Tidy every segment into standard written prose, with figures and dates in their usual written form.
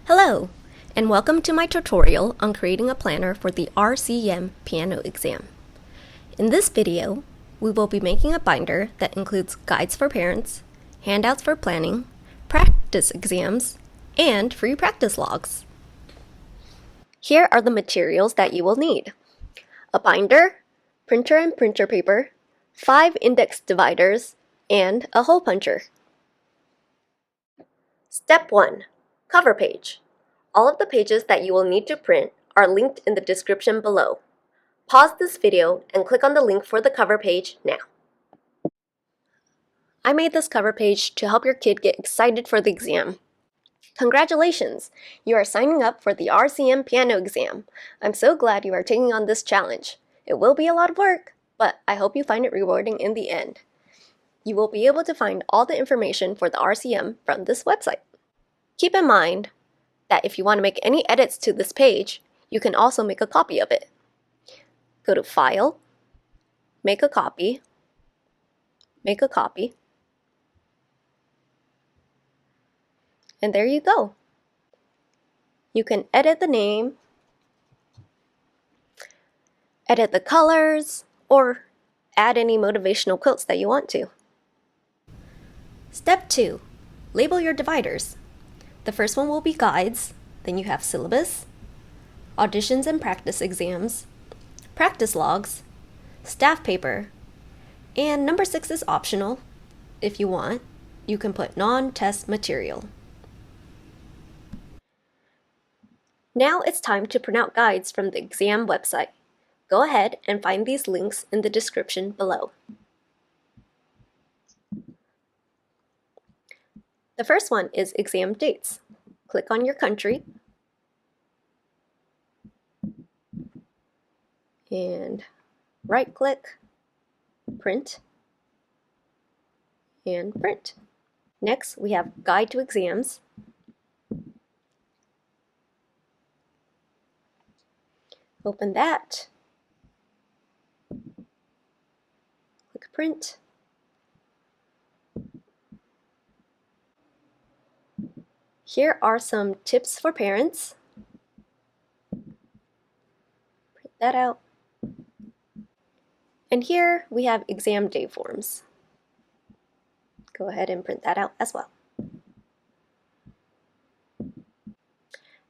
Hello, and welcome to my tutorial on creating a planner for the RCM piano exam. In this video, we will be making a binder that includes guides for parents, handouts for planning, practice exams, and free practice logs. Here are the materials that you will need: a binder, printer and printer paper, 5 index dividers, and a hole puncher. Step 1. Cover page. All of the pages that you will need to print are linked in the description below. Pause this video and click on the link for the cover page now. I made this cover page to help your kid get excited for the exam. Congratulations! You are signing up for the RCM piano exam. I'm so glad you are taking on this challenge. It will be a lot of work, but I hope you find it rewarding in the end. You will be able to find all the information for the RCM from this website. Keep in mind that if you want to make any edits to this page, you can also make a copy of it. Go to File, Make a Copy, and there you go. You can edit the name, edit the colors, or add any motivational quotes that you want to. Step 2. Label your dividers. The first one will be guides, then you have syllabus, auditions and practice exams, practice logs, staff paper, and number 6 is optional. If you want, you can put non-test material. Now it's time to print out guides from the exam website. Go ahead and find these links in the description below. The first one is exam dates. Click on your country and right-click, print, and print. Next, we have Guide to Exams. Open that, click Print. Here are some tips for parents. Print that out. And here we have exam day forms. Go ahead and print that out as well.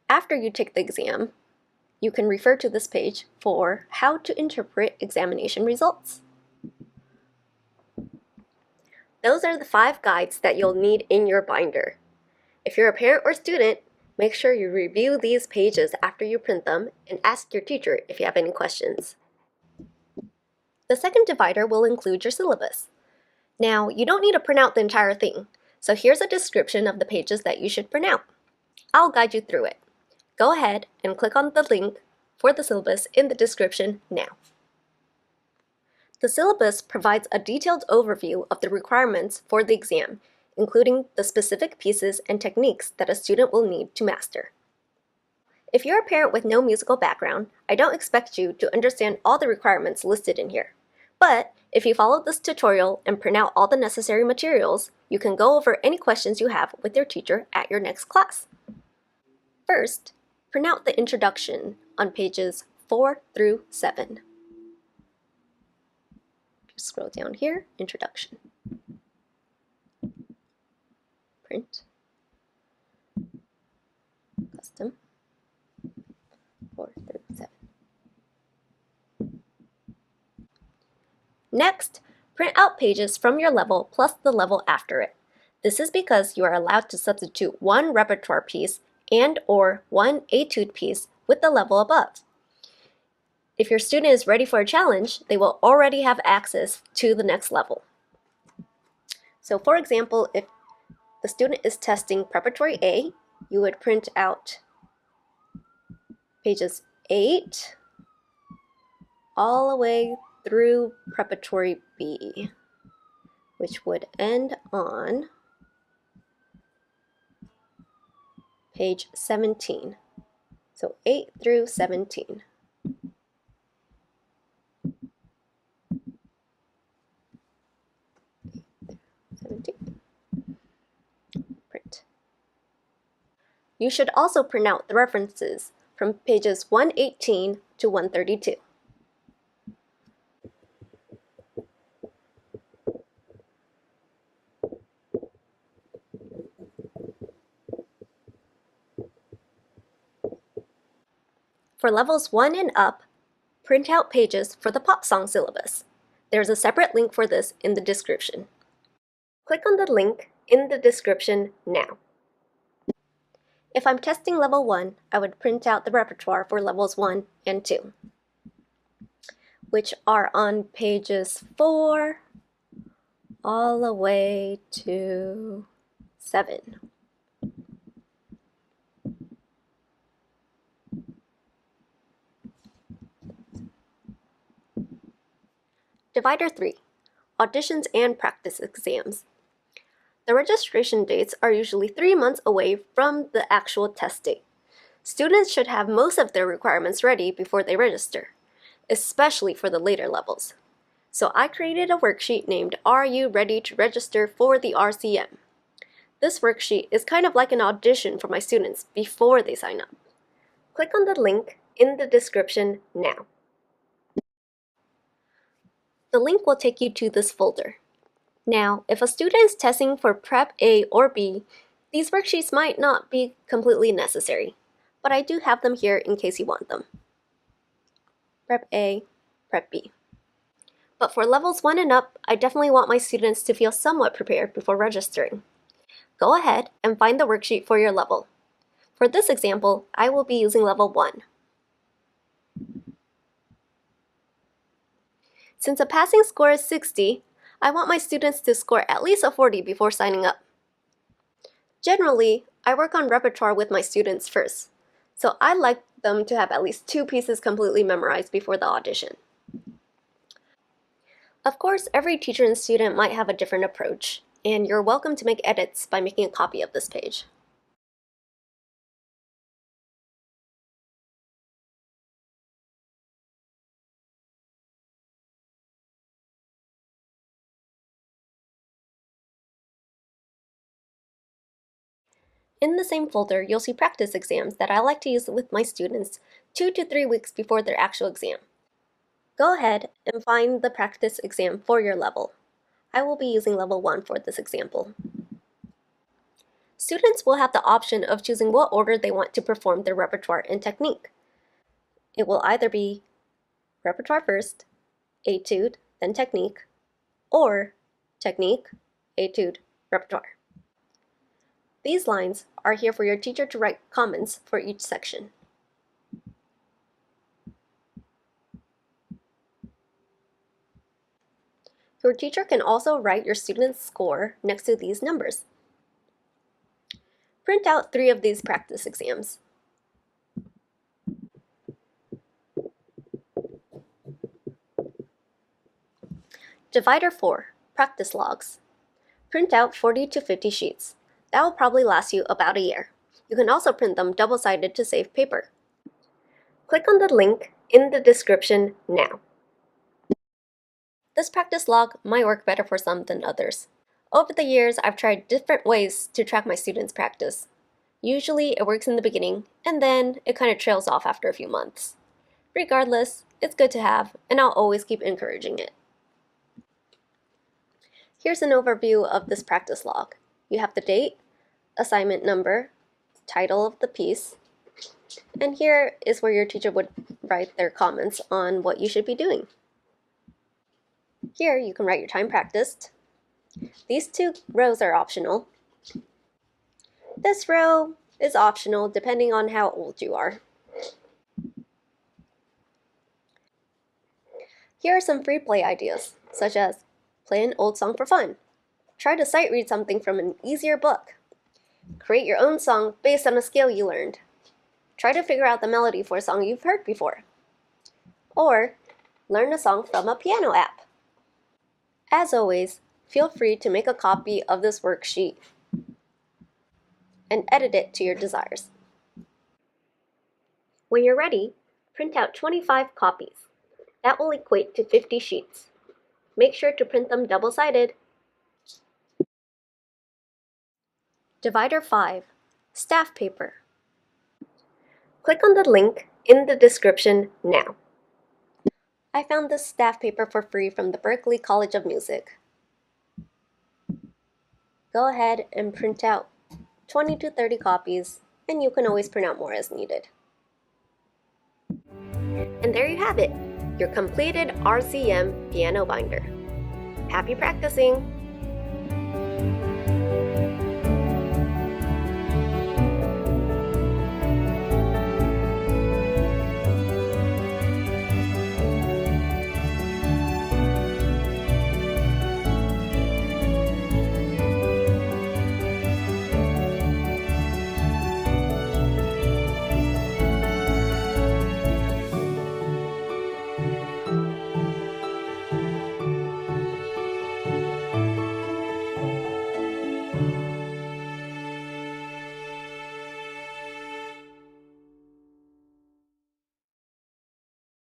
After you take the exam, you can refer to this page for how to interpret examination results. Those are the 5 guides that you'll need in your binder. If you're a parent or student, make sure you review these pages after you print them and ask your teacher if you have any questions. The second divider will include your syllabus. Now, you don't need to print out the entire thing, so here's a description of the pages that you should print out. I'll guide you through it. Go ahead and click on the link for the syllabus in the description now. The syllabus provides a detailed overview of the requirements for the exam, including the specific pieces and techniques that a student will need to master. If you're a parent with no musical background, I don't expect you to understand all the requirements listed in here. But if you follow this tutorial and print out all the necessary materials, you can go over any questions you have with your teacher at your next class. First, print out the introduction on pages 4 through 7. Just scroll down here, introduction. Print, custom, 4 through 7. Next, print out pages from your level plus the level after it. This is because you are allowed to substitute one repertoire piece and/or one etude piece with the level above. If your student is ready for a challenge, they will already have access to the next level. So for example, if the student is testing Preparatory A, you would print out pages 8 all the way through Preparatory B, which would end on page 17. So 8 through 17. Print. You should also print out the references from pages 118 to 132. For levels 1 and up, print out pages for the pop song syllabus. There's a separate link for this in the description. Click on the link in the description now. If I'm testing level 1, I would print out the repertoire for levels 1 and 2, which are on pages 4 all the way to 7. Divider 3, auditions and practice exams. The registration dates are usually 3 months away from the actual test date. Students should have most of their requirements ready before they register, especially for the later levels. So I created a worksheet named Are You Ready to Register for the RCM? This worksheet is kind of like an audition for my students before they sign up. Click on the link in the description now. The link will take you to this folder. Now, if a student is testing for Prep A or B, these worksheets might not be completely necessary, but I do have them here in case you want them. Prep A, Prep B. But for levels 1 and up, I definitely want my students to feel somewhat prepared before registering. Go ahead and find the worksheet for your level. For this example, I will be using level 1. Since a passing score is 60, I want my students to score at least a 40 before signing up. Generally, I work on repertoire with my students first, so I like them to have at least 2 pieces completely memorized before the audition. Of course, every teacher and student might have a different approach, and you're welcome to make edits by making a copy of this page. In the same folder, you'll see practice exams that I like to use with my students 2 to 3 weeks before their actual exam. Go ahead and find the practice exam for your level. I will be using level 1 for this example. Students will have the option of choosing what order they want to perform their repertoire and technique. It will either be repertoire first, etude, then technique, or technique, etude, repertoire. These lines are here for your teacher to write comments for each section. Your teacher can also write your student's score next to these numbers. Print out 3 of these practice exams. Divider 4, practice logs. Print out 40 to 50 sheets. That will probably last you about a year. You can also print them double-sided to save paper. Click on the link in the description now. This practice log might work better for some than others. Over the years, I've tried different ways to track my students' practice. Usually, it works in the beginning, and then it kind of trails off after a few months. Regardless, it's good to have, and I'll always keep encouraging it. Here's an overview of this practice log. You have the date, assignment number, title of the piece, and here is where your teacher would write their comments on what you should be doing. Here you can write your time practiced. These 2 rows are optional. This row is optional depending on how old you are. Here are some free play ideas, such as play an old song for fun, try to sight read something from an easier book, create your own song based on a scale you learned, try to figure out the melody for a song you've heard before, or learn a song from a piano app. As always, feel free to make a copy of this worksheet and edit it to your desires. When you're ready, print out 25 copies. That will equate to 50 sheets. Make sure to print them double-sided. Divider 5, staff paper. Click on the link in the description now. I found this staff paper for free from the Berklee College of Music. Go ahead and print out 20 to 30 copies, and you can always print out more as needed. And there you have it, your completed RCM piano binder. Happy practicing!